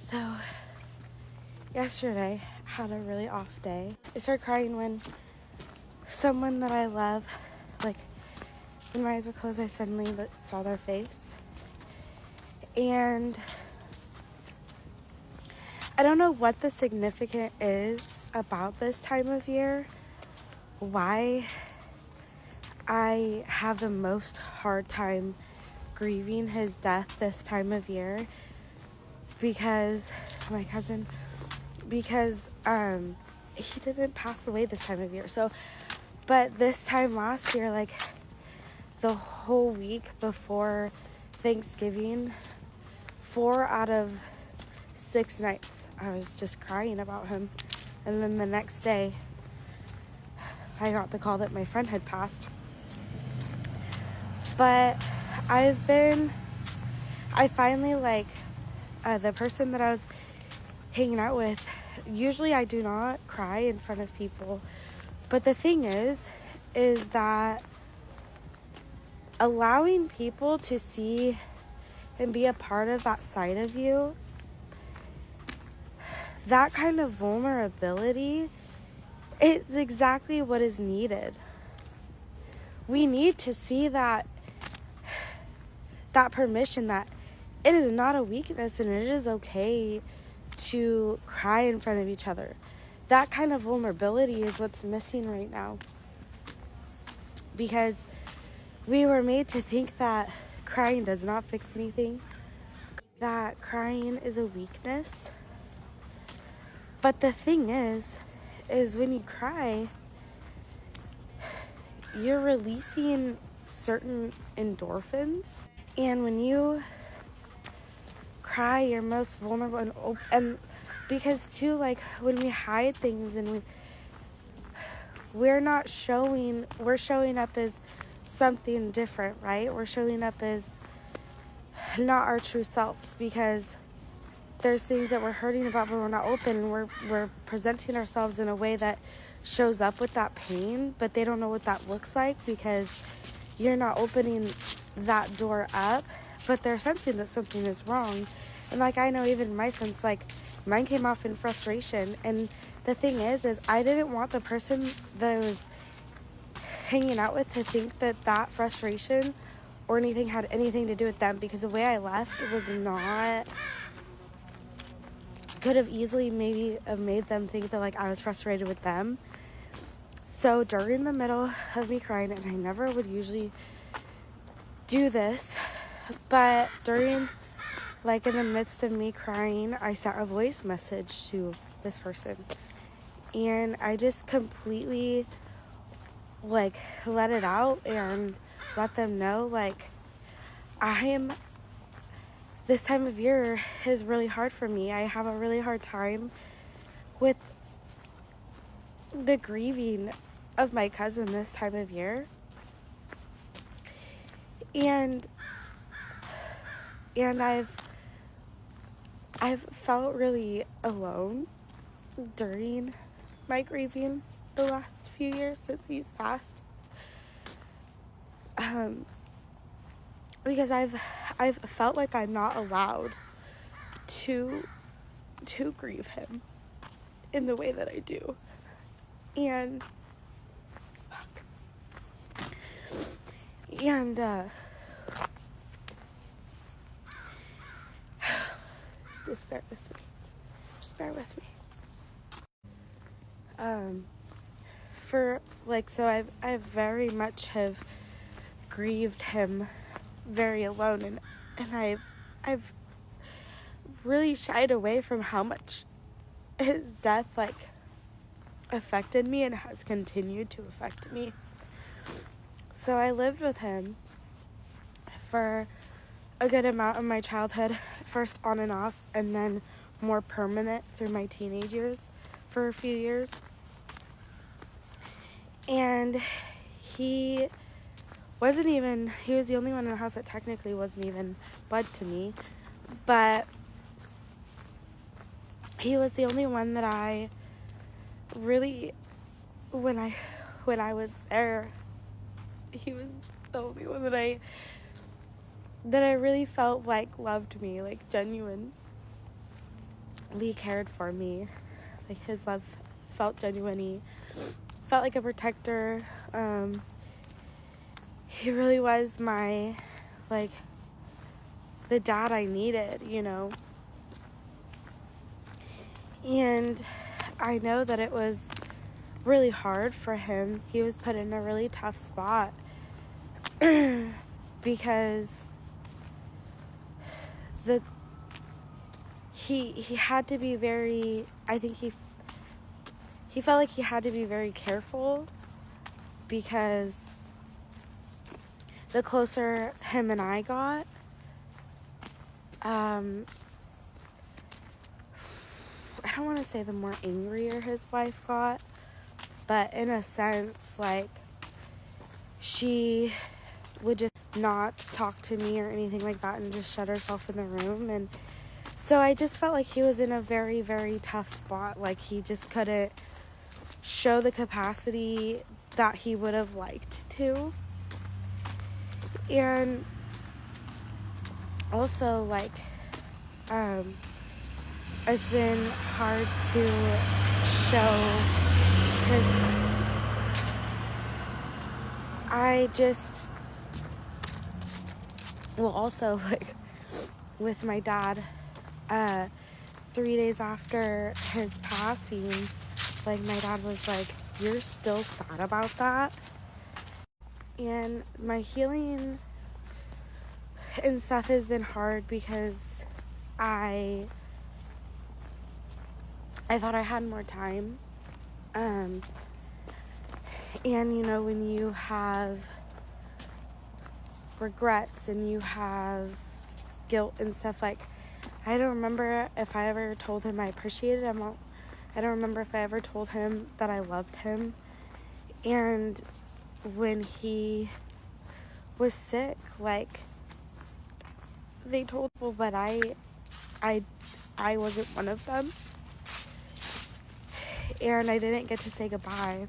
So, yesterday, I had a really off day. I started crying when someone that I love, when my eyes were closed, I suddenly saw their face. And I don't know what the significance is about this time of year, why I have the most hard time grieving his death this time of year, because he didn't pass away this time of year. So, but this time last year, the whole week before Thanksgiving, 4 out of 6 nights, I was just crying about him. And then the next day, I got the call that my friend had passed. But I finally, the person that I was hanging out with, usually I do not cry in front of people. But the thing is that allowing people to see and be a part of that side of you, that kind of vulnerability, it's exactly what is needed. We need to see that permission that it is not a weakness and it is okay to cry in front of each other. That kind of vulnerability is what's missing right now. Because we were made to think that crying does not fix anything, that crying is a weakness. But the thing is when you cry, you're releasing certain endorphins. And when you cry, you're most vulnerable. And because too, when we hide things and we're showing up as something different, right? We're showing up as not our true selves, because there's things that we're hurting about, but we're not open, and we're presenting ourselves in a way that shows up with that pain, but they don't know what that looks like because you're not opening that door up, but they're sensing that something is wrong. And I know even in my sense, mine came off in frustration. And the thing is I didn't want the person that I was hanging out with to think that frustration or anything had anything to do with them, because the way I left was not, could have easily maybe have made them think that I was frustrated with them. So during the middle of me crying, and I never would usually do this, but during in the midst of me crying, I sent a voice message to this person, and I just completely let it out and let them know this time of year is really hard for me. I have a really hard time with the grieving of my cousin this time of year. And I've felt really alone during my grieving the last few years since he's passed. Because I've felt like I'm not allowed to grieve him in the way that I do. And just bear with me. I very much have grieved him very alone, and I've really shied away from how much his death affected me and has continued to affect me. So I lived with him for a good amount of my childhood, first on and off, and then more permanent through my teenage years for a few years. And he was the only one in the house that technically wasn't even blood to me, but he was the only one that I really, when I was there, he was the only one that I really felt loved me, genuine. Lee cared for me. Like, his love felt genuine. He felt like a protector. He really was my, like, the dad I needed, you know. And I know that it was really hard for him. He was put in a really tough spot because he had to be very, I think he felt like he had to be very careful, because the closer him and I got, I don't want to say the more angrier his wife got, but in a sense, like, she would just not talk to me or anything like that and just shut herself in the room. And so I just felt like he was in a very, very tough spot. Like, he just couldn't show the capacity that he would have liked to. And also, like, it's been hard to show, because I just, well, also, like, with my dad, 3 days after his passing, like, my dad was like, "You're still sad about that?" And my healing and stuff has been hard because I thought I had more time. And, you know, when you have regrets and you have guilt and stuff, like, I don't remember if I ever told him I appreciated him. I don't remember if I ever told him that I loved him. And when he was sick, like, they told people, but I wasn't one of them. And I didn't get to say goodbye.